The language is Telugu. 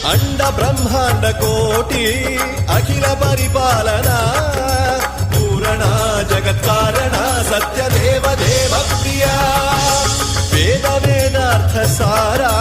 అండ బ్రహ్మాండ కోటి అఖిల పరిపాలన పూరణ జగత్కారణ సత్యదేవ దేవ ప్రియ వేద వేదార్థ సారా